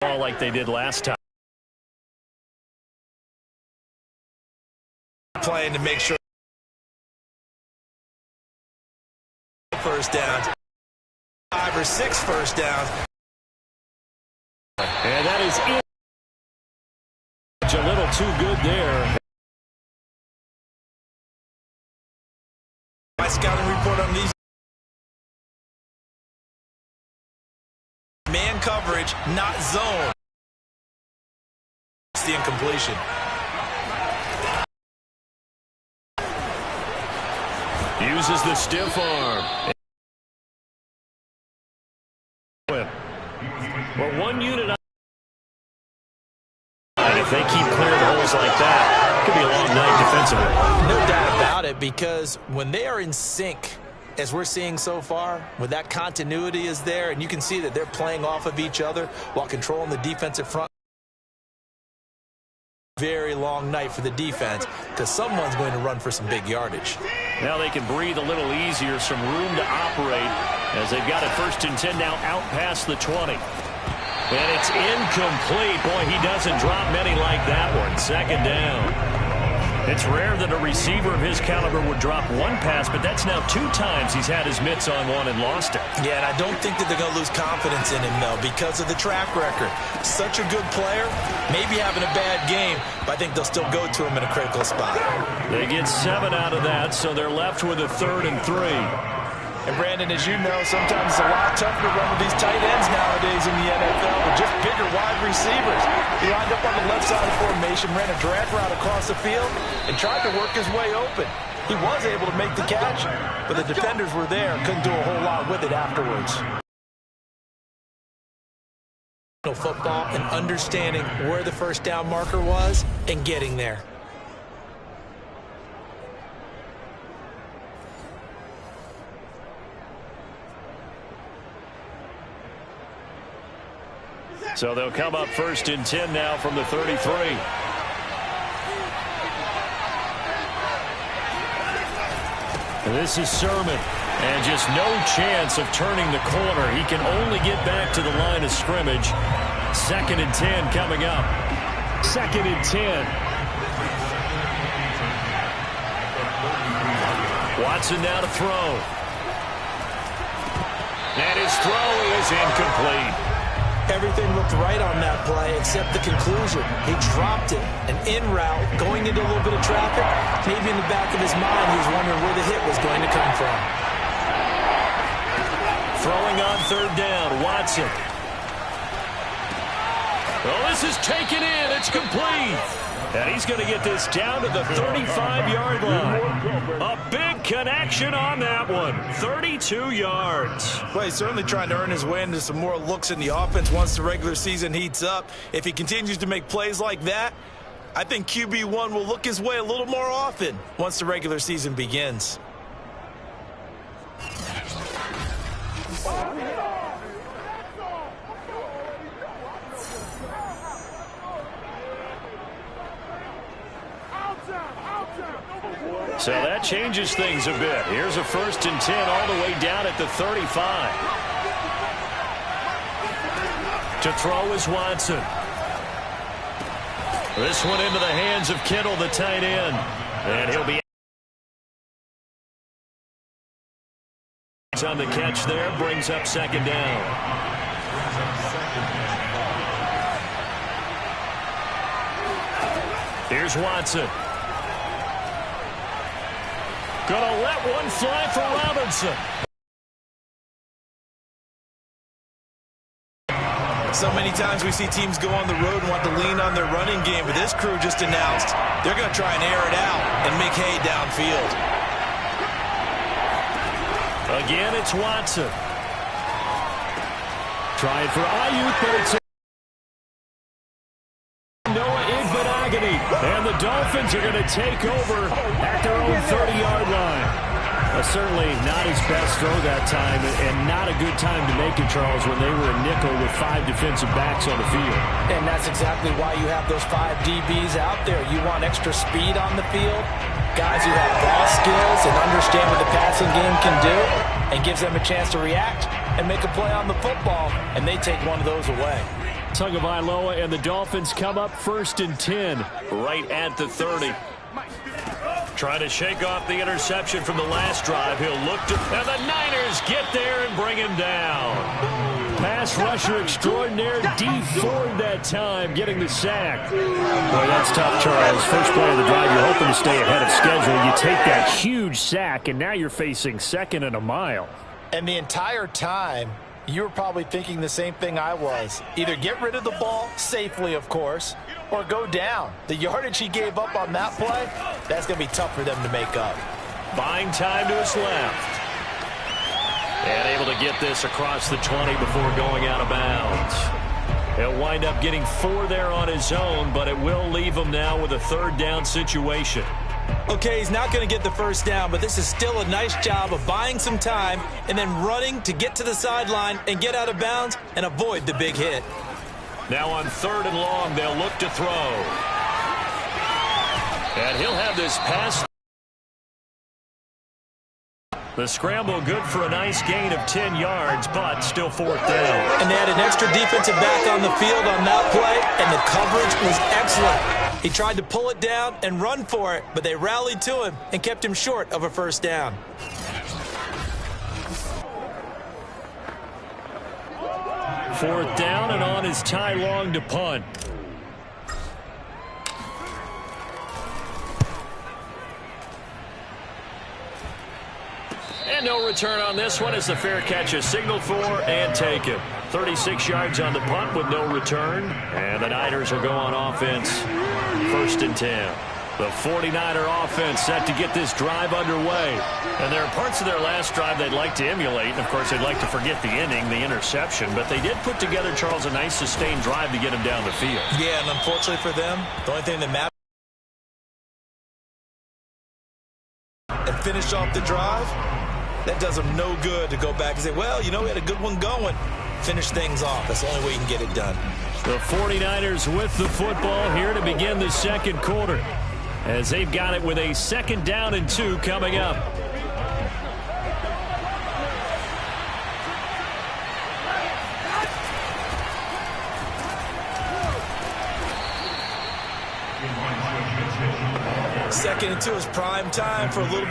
like they did last time. Playing to make sure first down, 5 or 6 first down. And that is it. A little too good there. My scouting report on these. Man coverage, not zone. It's the incompletion. Uses the stiff arm. Well, one unit. And if they keep clearing holes like that, it could be a long night defensively. No doubt about it, because when they are in sync, as we're seeing so far, when that continuity is there, and you can see that they're playing off of each other while controlling the defensive front. Very long night for the defense, because someone's going to run for some big yardage. Now they can breathe a little easier, some room to operate, as they've got it 1st and 10 now out past the 20. And it's incomplete. Boy, he doesn't drop many like that one. 2nd down. It's rare that a receiver of his caliber would drop one pass, but that's now 2 times he's had his mitts on one and lost it. Yeah, and I don't think that they're going to lose confidence in him, though, because of the track record. Such a good player, maybe having a bad game, but I think they'll still go to him in a critical spot. They get 7 out of that, so they're left with a 3rd and 3. And, Brandon, as you know, sometimes it's a lot tougher to run with these tight ends nowadays in the NFL with just bigger wide receivers. He lined up on the left side of the formation, ran a drag route across the field, and tried to work his way open. He was able to make the catch, but the defenders were there and couldn't do a whole lot with it afterwards. Football and understanding where the first down marker was and getting there. So they'll come up 1st and 10 now from the 33. And this is Sermon. And just no chance of turning the corner. He can only get back to the line of scrimmage. 2nd and 10 coming up. 2nd and 10. Watson now to throw. And his throw is incomplete. Everything looked right on that play except the conclusion. He dropped it, an in route, going into a little bit of traffic. Maybe in the back of his mind, he was wondering where the hit was going to come from. Throwing on 3rd down, Watson. Well, this is taken in. It's complete. And he's going to get this down to the 35-yard line. A big connection on that one. 32 yards. Well, he's certainly trying to earn his way into some more looks in the offense once the regular season heats up. If he continues to make plays like that, I think QB1 will look his way a little more often once the regular season begins. So that changes things a bit. Here's a 1st and 10 all the way down at the 35. To throw is Watson. This one into the hands of Kittle, the tight end. And he'll be on the catch there. Brings up 2nd down. Here's Watson. Gonna let one fly for Robinson. So many times we see teams go on the road and want to lean on their running game, but this crew just announced they're going to try and air it out and make hay downfield. Again, it's Watson. Trying for Ayuk, but it's and the Dolphins are going to take over at their own 30-yard line. Certainly not his best throw that time, and not a good time to make it, Charles, when they were a nickel with 5 defensive backs on the field. And that's exactly why you have those 5 DBs out there. You want extra speed on the field, guys who have ball skills and understand what the passing game can do, and gives them a chance to react and make a play on the football, and they take one of those away. Tagovailoa and the Dolphins come up 1st and 10 right at the 30. Trying to shake off the interception from the last drive. He'll look to, and the Niners get there and bring him down. Pass rusher extraordinaire, D Ford that time, getting the sack. Boy, that's tough, Charles. First play of the drive, you're hoping to stay ahead of schedule. You take that huge sack, and now you're facing 2nd and a mile. And the entire time, you were probably thinking the same thing I was. Either get rid of the ball, safely of course, or go down. The yardage he gave up on that play, that's going to be tough for them to make up. Buying time to his left. And able to get this across the 20 before going out of bounds. He'll wind up getting 4 there on his own, but it will leave him now with a 3rd down situation. Okay, he's not going to get the first down, but this is still a nice job of buying some time and then running to get to the sideline and get out of bounds and avoid the big hit. Now on 3rd and long, they'll look to throw. And he'll have this pass. The scramble good for a nice gain of 10 yards, but still 4th down. And they had an extra defensive back on the field on that play, and the coverage was excellent. He tried to pull it down and run for it, but they rallied to him and kept him short of a first down. Fourth down, and on is Ty Long to punt. And no return on this one as the fair catch is signaled for and taken. 36 yards on the punt with no return. And the Niners will go on offense. 1st and 10. The 49er offense set to get this drive underway. And there are parts of their last drive they'd like to emulate. And, of course, they'd like to forget the ending, the interception. But they did put together, Charles, a nice sustained drive to get him down the field. Yeah, and unfortunately for them, the only thing that matters and finish off the drive, that does them no good to go back and say, well, you know, we had a good one going. Finish things off. That's the only way you can get it done. The 49ers with the football here to begin the 2nd quarter, as they've got it with a 2nd down and 2 coming up. Second and 2 is prime time for a little